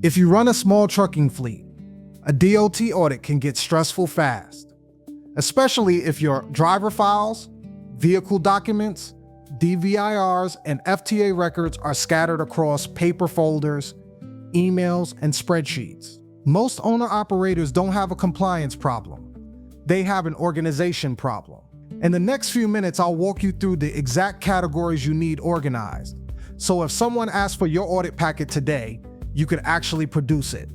If you run a small trucking fleet, a DOT audit can get stressful fast, especially if your driver files, vehicle documents, DVIRs, and FTA records are scattered across paper folders, emails, and spreadsheets. Most owner-operators don't have a compliance problem. They have an organization problem. In the next few minutes, I'll walk you through the exact categories you need organized. So if someone asks for your audit packet today, you can actually produce it.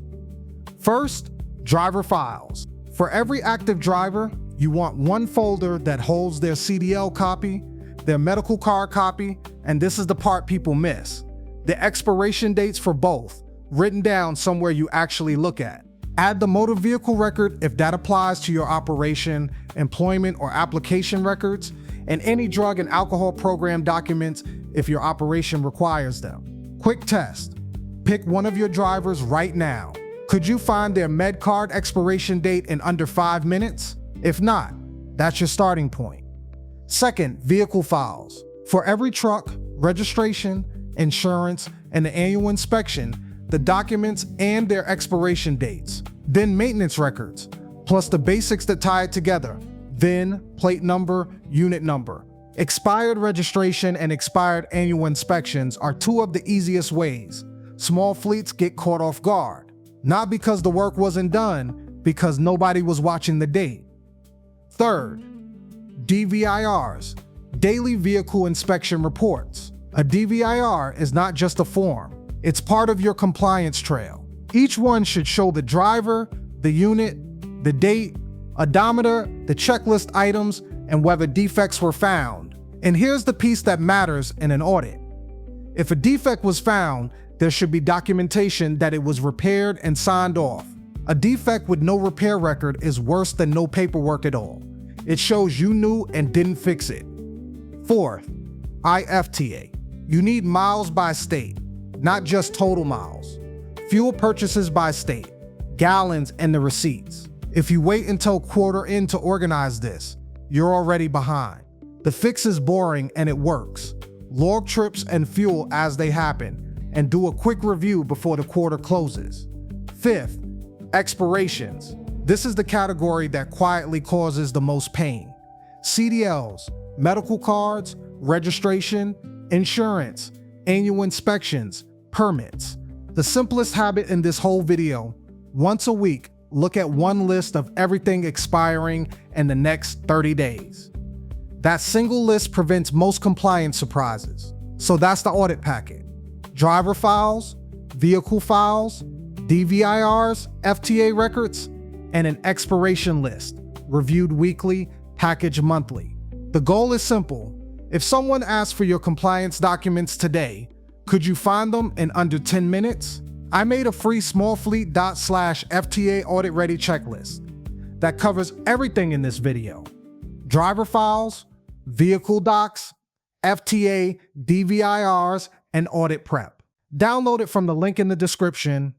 First, driver files. For every active driver, you want one folder that holds their CDL copy, their medical card copy, and this is the part people miss, the expiration dates for both, written down somewhere you actually look at. Add the motor vehicle record if that applies to your operation, employment, or application records, and any drug and alcohol program documents if your operation requires them. Quick test. Pick one of your drivers right now. Could you find their med card expiration date in under 5 minutes? If not, that's your starting point. Second, vehicle files. For every truck, registration, insurance, and the annual inspection, the documents and their expiration dates. Then maintenance records, plus the basics that tie it together: VIN, plate number, unit number. Expired registration and expired annual inspections are two of the easiest ways. Small fleets get caught off guard, not because the work wasn't done, because nobody was watching the date. Third, DVIRs, daily vehicle inspection reports. A DVIR is not just a form, it's part of your compliance trail. Each one should show the driver, the unit, the date, odometer, the checklist items, and whether defects were found. And here's the piece that matters in an audit. If a defect was found, there should be documentation that it was repaired and signed off. A defect with no repair record is worse than no paperwork at all. It shows you knew and didn't fix it. Fourth, IFTA. You need miles by state, not just total miles. Fuel purchases by state, gallons, and the receipts. If you wait until quarter end to organize this, you're already behind. The fix is boring and it works. Log trips and fuel as they happen, and do a quick review before the quarter closes. Fifth, expirations. This is the category that quietly causes the most pain. CDLs, medical cards, registration, insurance, annual inspections, permits. The simplest habit in this whole video: once a week, look at one list of everything expiring in the next 30 days. That single list prevents most compliance surprises. So that's the audit packet. Driver files, vehicle files, DVIRs, FTA records, and an expiration list, reviewed weekly, packaged monthly. The goal is simple. If someone asks for your compliance documents today, could you find them in under 10 minutes? I made a free smallfleet./FTA Audit-Ready checklist that covers everything in this video: driver files, vehicle docs, FTA, DVIRs, and audit prep. Download it from the link in the description.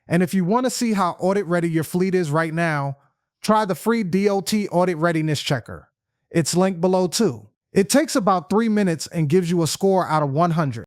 And if you want to see how audit-ready your fleet is right now, try the free DOT Audit Readiness Checker. It's linked below too. It takes about 3 minutes and gives you a score out of 100.